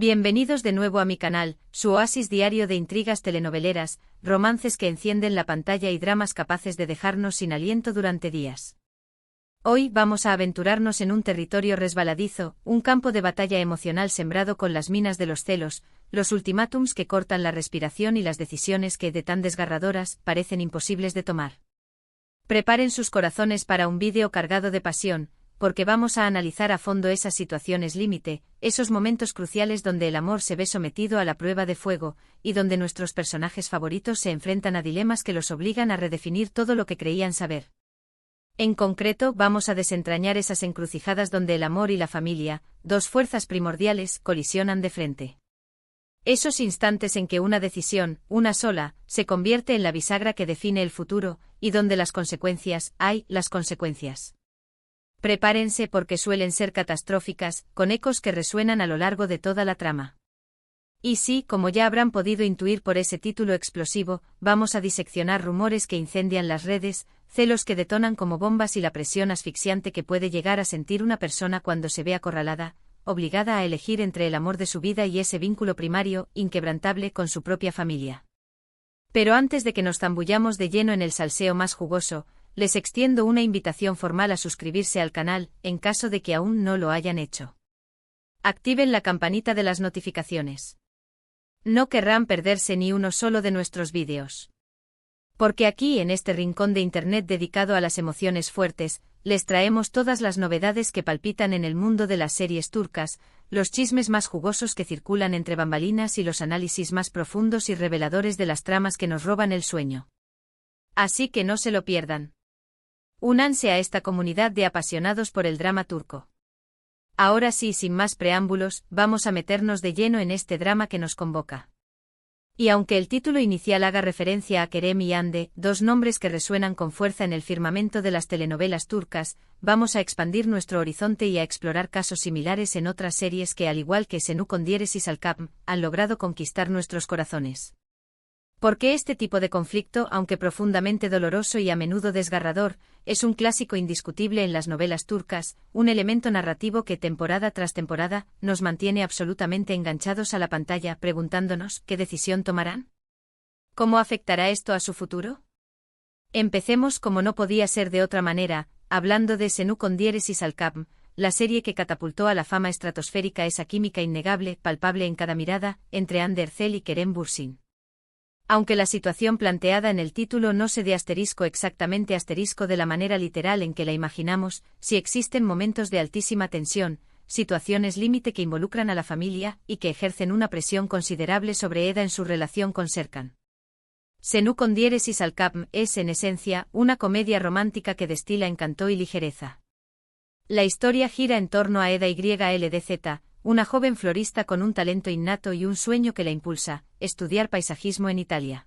Bienvenidos de nuevo a mi canal, su oasis diario de intrigas telenoveleras, romances que encienden la pantalla y dramas capaces de dejarnos sin aliento durante días. Hoy vamos a aventurarnos en un territorio resbaladizo, un campo de batalla emocional sembrado con las minas de los celos, los ultimátums que cortan la respiración y las decisiones que, de tan desgarradoras, parecen imposibles de tomar. Preparen sus corazones para un vídeo cargado de pasión, porque vamos a analizar a fondo esas situaciones límite, esos momentos cruciales donde el amor se ve sometido a la prueba de fuego, y donde nuestros personajes favoritos se enfrentan a dilemas que los obligan a redefinir todo lo que creían saber. En concreto, vamos a desentrañar esas encrucijadas donde el amor y la familia, dos fuerzas primordiales, colisionan de frente. Esos instantes en que una decisión, una sola, se convierte en la bisagra que define el futuro, y donde las consecuencias, las consecuencias. Prepárense porque suelen ser catastróficas, con ecos que resuenan a lo largo de toda la trama. Y sí, como ya habrán podido intuir por ese título explosivo, vamos a diseccionar rumores que incendian las redes, celos que detonan como bombas y la presión asfixiante que puede llegar a sentir una persona cuando se ve acorralada, obligada a elegir entre el amor de su vida y ese vínculo primario, inquebrantable con su propia familia. Pero antes de que nos zambullamos de lleno en el salseo más jugoso, les extiendo una invitación formal a suscribirse al canal, en caso de que aún no lo hayan hecho. Activen la campanita de las notificaciones. No querrán perderse ni uno solo de nuestros vídeos. Porque aquí, en este rincón de internet dedicado a las emociones fuertes, les traemos todas las novedades que palpitan en el mundo de las series turcas, los chismes más jugosos que circulan entre bambalinas y los análisis más profundos y reveladores de las tramas que nos roban el sueño. Así que no se lo pierdan. Únanse a esta comunidad de apasionados por el drama turco. Ahora sí, sin más preámbulos, vamos a meternos de lleno en este drama que nos convoca. Y aunque el título inicial haga referencia a Kerem y Hande, dos nombres que resuenan con fuerza en el firmamento de las telenovelas turcas, vamos a expandir nuestro horizonte y a explorar casos similares en otras series que, al igual que Senu Kondieres y Salkapm, han logrado conquistar nuestros corazones. Porque este tipo de conflicto, aunque profundamente doloroso y a menudo desgarrador, es un clásico indiscutible en las novelas turcas, un elemento narrativo que temporada tras temporada nos mantiene absolutamente enganchados a la pantalla preguntándonos ¿qué decisión tomarán? ¿Cómo afectará esto a su futuro? Empecemos como no podía ser de otra manera, hablando de Senu Kondieres y Salkapm, la serie que catapultó a la fama estratosférica esa química innegable, palpable en cada mirada, entre Hande Erçel y Kerem Bürsin. Aunque la situación planteada en el título no se dé exactamente de la manera literal en que la imaginamos, sí existen momentos de altísima tensión, situaciones límite que involucran a la familia y que ejercen una presión considerable sobre Eda en su relación con Serkan. Senu Kondieres y Salkapm es, en esencia, una comedia romántica que destila encanto y ligereza. La historia gira en torno a Eda YLDZ, una joven florista con un talento innato y un sueño que la impulsa, estudiar paisajismo en Italia.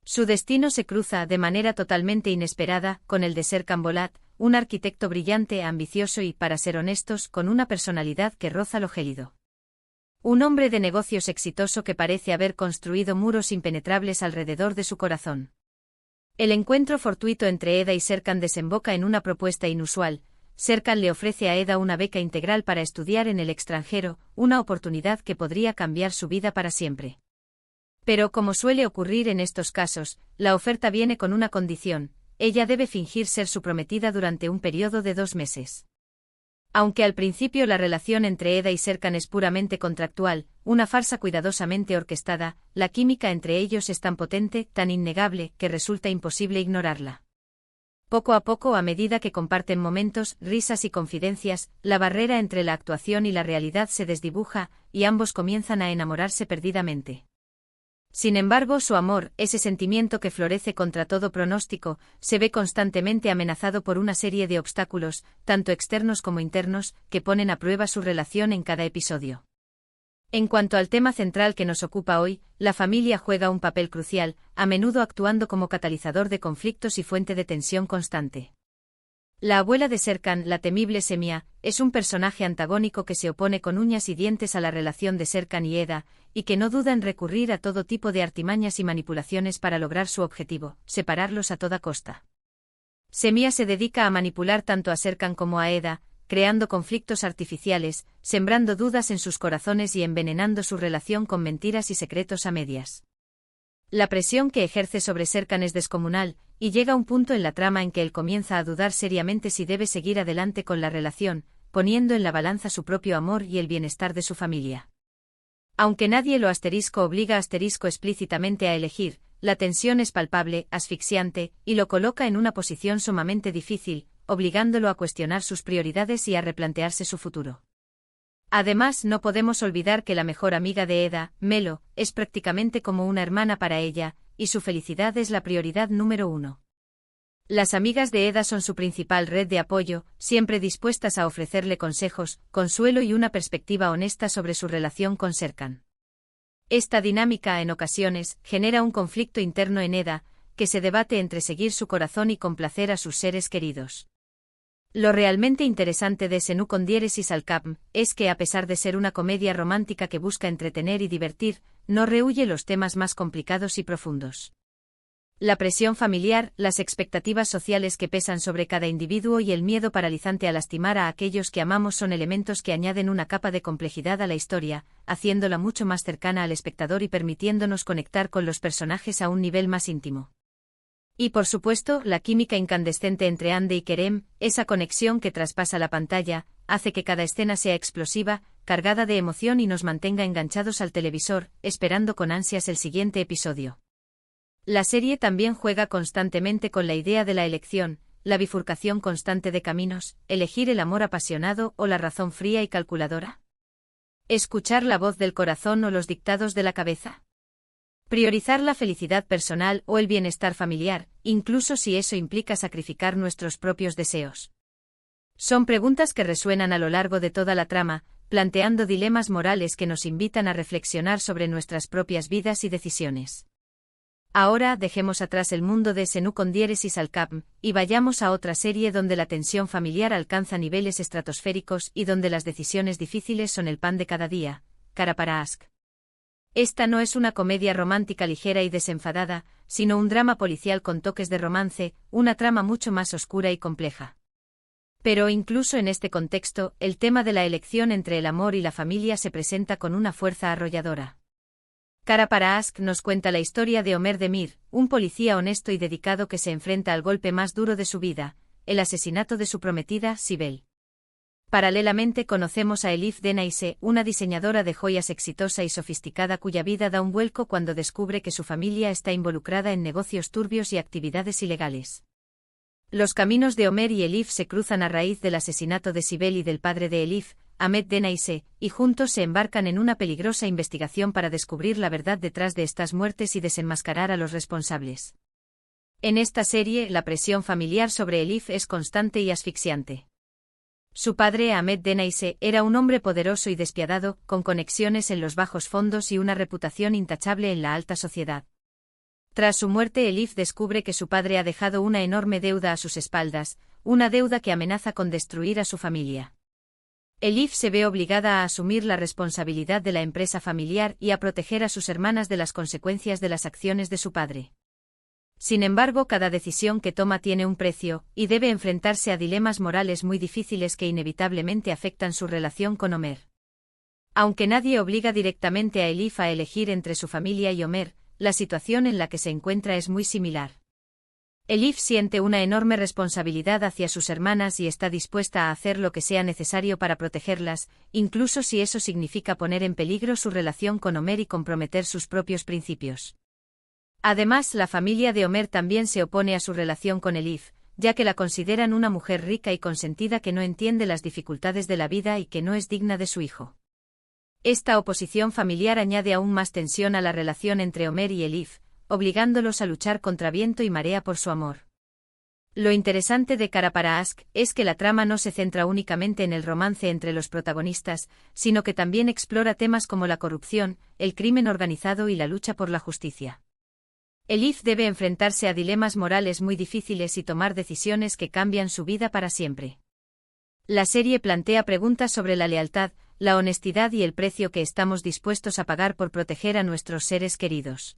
Su destino se cruza, de manera totalmente inesperada, con el de Serkan Bolat, un arquitecto brillante, ambicioso y, para ser honestos, con una personalidad que roza lo gélido. Un hombre de negocios exitoso que parece haber construido muros impenetrables alrededor de su corazón. El encuentro fortuito entre Eda y Serkan desemboca en una propuesta inusual. Serkan le ofrece a Eda una beca integral para estudiar en el extranjero, una oportunidad que podría cambiar su vida para siempre. Pero como suele ocurrir en estos casos, la oferta viene con una condición: ella debe fingir ser su prometida durante un periodo de 2 meses. Aunque al principio la relación entre Eda y Serkan es puramente contractual, una farsa cuidadosamente orquestada, la química entre ellos es tan potente, tan innegable, que resulta imposible ignorarla. Poco a poco, a medida que comparten momentos, risas y confidencias, la barrera entre la actuación y la realidad se desdibuja, y ambos comienzan a enamorarse perdidamente. Sin embargo, su amor, ese sentimiento que florece contra todo pronóstico, se ve constantemente amenazado por una serie de obstáculos, tanto externos como internos, que ponen a prueba su relación en cada episodio. En cuanto al tema central que nos ocupa hoy, la familia juega un papel crucial, a menudo actuando como catalizador de conflictos y fuente de tensión constante. La abuela de Serkan, la temible Semia, es un personaje antagónico que se opone con uñas y dientes a la relación de Serkan y Eda, y que no duda en recurrir a todo tipo de artimañas y manipulaciones para lograr su objetivo, separarlos a toda costa. Semia se dedica a manipular tanto a Serkan como a Eda, creando conflictos artificiales, sembrando dudas en sus corazones y envenenando su relación con mentiras y secretos a medias. La presión que ejerce sobre Serkan es descomunal, y llega un punto en la trama en que él comienza a dudar seriamente si debe seguir adelante con la relación, poniendo en la balanza su propio amor y el bienestar de su familia. Aunque nadie lo obliga explícitamente a elegir, la tensión es palpable, asfixiante, y lo coloca en una posición sumamente difícil, obligándolo a cuestionar sus prioridades y a replantearse su futuro. Además, no podemos olvidar que la mejor amiga de Eda, Melo, es prácticamente como una hermana para ella, y su felicidad es la prioridad número uno. Las amigas de Eda son su principal red de apoyo, siempre dispuestas a ofrecerle consejos, consuelo y una perspectiva honesta sobre su relación con Serkan. Esta dinámica, en ocasiones, genera un conflicto interno en Eda, que se debate entre seguir su corazón y complacer a sus seres queridos. Lo realmente interesante de Senu con Dieres y Salcapm es que, a pesar de ser una comedia romántica que busca entretener y divertir, no rehúye los temas más complicados y profundos. La presión familiar, las expectativas sociales que pesan sobre cada individuo y el miedo paralizante a lastimar a aquellos que amamos son elementos que añaden una capa de complejidad a la historia, haciéndola mucho más cercana al espectador y permitiéndonos conectar con los personajes a un nivel más íntimo. Y por supuesto, la química incandescente entre Hande y Kerem, esa conexión que traspasa la pantalla, hace que cada escena sea explosiva, cargada de emoción y nos mantenga enganchados al televisor, esperando con ansias el siguiente episodio. La serie también juega constantemente con la idea de la elección, la bifurcación constante de caminos, elegir el amor apasionado o la razón fría y calculadora. Escuchar la voz del corazón o los dictados de la cabeza. Priorizar la felicidad personal o el bienestar familiar, incluso si eso implica sacrificar nuestros propios deseos. Son preguntas que resuenan a lo largo de toda la trama, planteando dilemas morales que nos invitan a reflexionar sobre nuestras propias vidas y decisiones. Ahora dejemos atrás el mundo de Senu con Dieres y Salcapm, y vayamos a otra serie donde la tensión familiar alcanza niveles estratosféricos y donde las decisiones difíciles son el pan de cada día, Kara para Ask. Esta no es una comedia romántica ligera y desenfadada, sino un drama policial con toques de romance, una trama mucho más oscura y compleja. Pero incluso en este contexto, el tema de la elección entre el amor y la familia se presenta con una fuerza arrolladora. Kara para Ask nos cuenta la historia de Omer Demir, un policía honesto y dedicado que se enfrenta al golpe más duro de su vida, el asesinato de su prometida, Sibel. Paralelamente conocemos a Elif Denaise, una diseñadora de joyas exitosa y sofisticada cuya vida da un vuelco cuando descubre que su familia está involucrada en negocios turbios y actividades ilegales. Los caminos de Omer y Elif se cruzan a raíz del asesinato de Sibel y del padre de Elif, Ahmed Denaise, y juntos se embarcan en una peligrosa investigación para descubrir la verdad detrás de estas muertes y desenmascarar a los responsables. En esta serie, la presión familiar sobre Elif es constante y asfixiante. Su padre, Ahmed Denaise, era un hombre poderoso y despiadado, con conexiones en los bajos fondos y una reputación intachable en la alta sociedad. Tras su muerte, Elif descubre que su padre ha dejado una enorme deuda a sus espaldas, una deuda que amenaza con destruir a su familia. Elif se ve obligada a asumir la responsabilidad de la empresa familiar y a proteger a sus hermanas de las consecuencias de las acciones de su padre. Sin embargo, cada decisión que toma tiene un precio, y debe enfrentarse a dilemas morales muy difíciles que inevitablemente afectan su relación con Omer. Aunque nadie obliga directamente a Elif a elegir entre su familia y Omer, la situación en la que se encuentra es muy similar. Elif siente una enorme responsabilidad hacia sus hermanas y está dispuesta a hacer lo que sea necesario para protegerlas, incluso si eso significa poner en peligro su relación con Omer y comprometer sus propios principios. Además, la familia de Omer también se opone a su relación con Elif, ya que la consideran una mujer rica y consentida que no entiende las dificultades de la vida y que no es digna de su hijo. Esta oposición familiar añade aún más tensión a la relación entre Omer y Elif, obligándolos a luchar contra viento y marea por su amor. Lo interesante de Kara para Ask es que la trama no se centra únicamente en el romance entre los protagonistas, sino que también explora temas como la corrupción, el crimen organizado y la lucha por la justicia. Elif debe enfrentarse a dilemas morales muy difíciles y tomar decisiones que cambian su vida para siempre. La serie plantea preguntas sobre la lealtad, la honestidad y el precio que estamos dispuestos a pagar por proteger a nuestros seres queridos.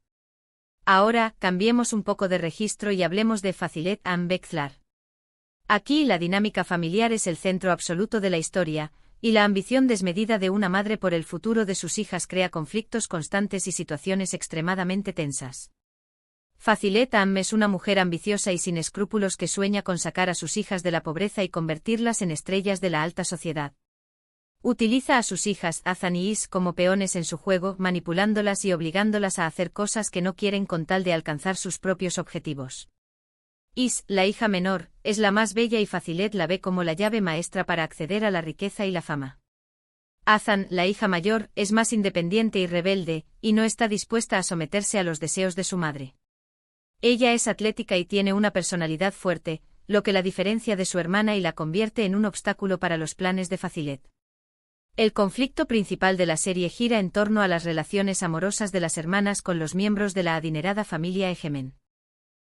Ahora, cambiemos un poco de registro y hablemos de Fazilet Ambekzlar. Aquí la dinámica familiar es el centro absoluto de la historia, y la ambición desmedida de una madre por el futuro de sus hijas crea conflictos constantes y situaciones extremadamente tensas. Fazilet Am es una mujer ambiciosa y sin escrúpulos que sueña con sacar a sus hijas de la pobreza y convertirlas en estrellas de la alta sociedad. Utiliza a sus hijas, Azan y Is, como peones en su juego, manipulándolas y obligándolas a hacer cosas que no quieren con tal de alcanzar sus propios objetivos. Is, la hija menor, es la más bella y Fazilet la ve como la llave maestra para acceder a la riqueza y la fama. Azan, la hija mayor, es más independiente y rebelde, y no está dispuesta a someterse a los deseos de su madre. Ella es atlética y tiene una personalidad fuerte, lo que la diferencia de su hermana y la convierte en un obstáculo para los planes de Fazilet. El conflicto principal de la serie gira en torno a las relaciones amorosas de las hermanas con los miembros de la adinerada familia Egemen.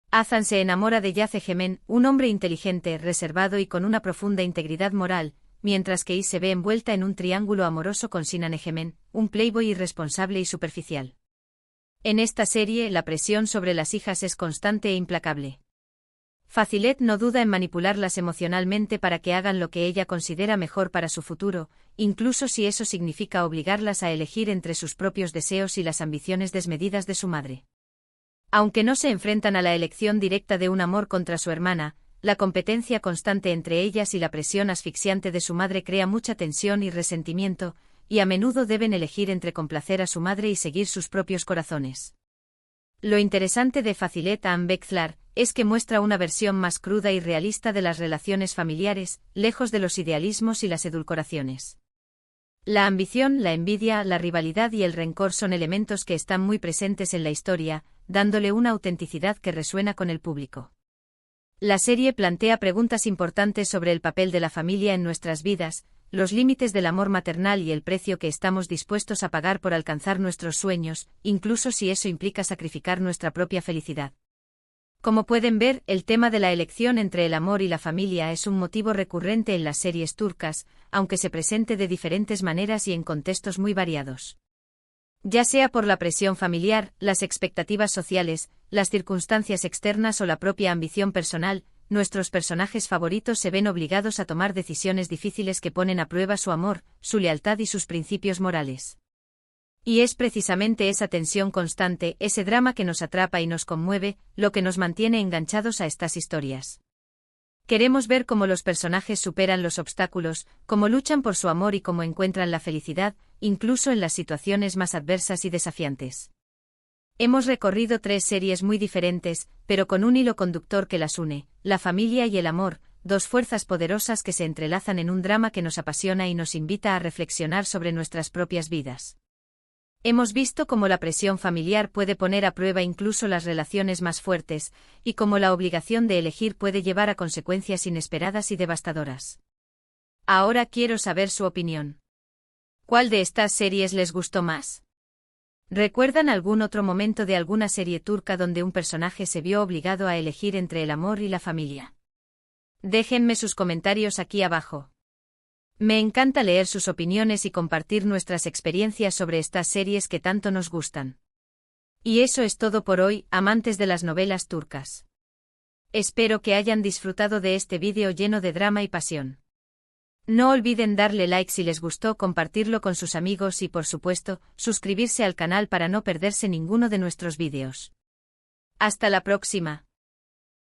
Azan se enamora de Yaz Egemen, un hombre inteligente, reservado y con una profunda integridad moral, mientras que Is se ve envuelta en un triángulo amoroso con Sinan Egemen, un playboy irresponsable y superficial. En esta serie, la presión sobre las hijas es constante e implacable. Fazilet no duda en manipularlas emocionalmente para que hagan lo que ella considera mejor para su futuro, incluso si eso significa obligarlas a elegir entre sus propios deseos y las ambiciones desmedidas de su madre. Aunque no se enfrentan a la elección directa de un amor contra su hermana, la competencia constante entre ellas y la presión asfixiante de su madre crea mucha tensión y resentimiento, y a menudo deben elegir entre complacer a su madre y seguir sus propios corazones. Lo interesante de Fazilet Am Bekzlar es que muestra una versión más cruda y realista de las relaciones familiares, lejos de los idealismos y las edulcoraciones. La ambición, la envidia, la rivalidad y el rencor son elementos que están muy presentes en la historia, dándole una autenticidad que resuena con el público. La serie plantea preguntas importantes sobre el papel de la familia en nuestras vidas, los límites del amor maternal y el precio que estamos dispuestos a pagar por alcanzar nuestros sueños, incluso si eso implica sacrificar nuestra propia felicidad. Como pueden ver, el tema de la elección entre el amor y la familia es un motivo recurrente en las series turcas, aunque se presente de diferentes maneras y en contextos muy variados. Ya sea por la presión familiar, las expectativas sociales, las circunstancias externas o la propia ambición personal, nuestros personajes favoritos se ven obligados a tomar decisiones difíciles que ponen a prueba su amor, su lealtad y sus principios morales. Y es precisamente esa tensión constante, ese drama que nos atrapa y nos conmueve, lo que nos mantiene enganchados a estas historias. Queremos ver cómo los personajes superan los obstáculos, cómo luchan por su amor y cómo encuentran la felicidad, incluso en las situaciones más adversas y desafiantes. Hemos recorrido 3 series muy diferentes, pero con un hilo conductor que las une, la familia y el amor, 2 fuerzas poderosas que se entrelazan en un drama que nos apasiona y nos invita a reflexionar sobre nuestras propias vidas. Hemos visto cómo la presión familiar puede poner a prueba incluso las relaciones más fuertes, y cómo la obligación de elegir puede llevar a consecuencias inesperadas y devastadoras. Ahora quiero saber su opinión. ¿Cuál de estas series les gustó más? ¿Recuerdan algún otro momento de alguna serie turca donde un personaje se vio obligado a elegir entre el amor y la familia? Déjenme sus comentarios aquí abajo. Me encanta leer sus opiniones y compartir nuestras experiencias sobre estas series que tanto nos gustan. Y eso es todo por hoy, amantes de las novelas turcas. Espero que hayan disfrutado de este vídeo lleno de drama y pasión. No olviden darle like si les gustó, compartirlo con sus amigos y, por supuesto, suscribirse al canal para no perderse ninguno de nuestros vídeos. Hasta la próxima.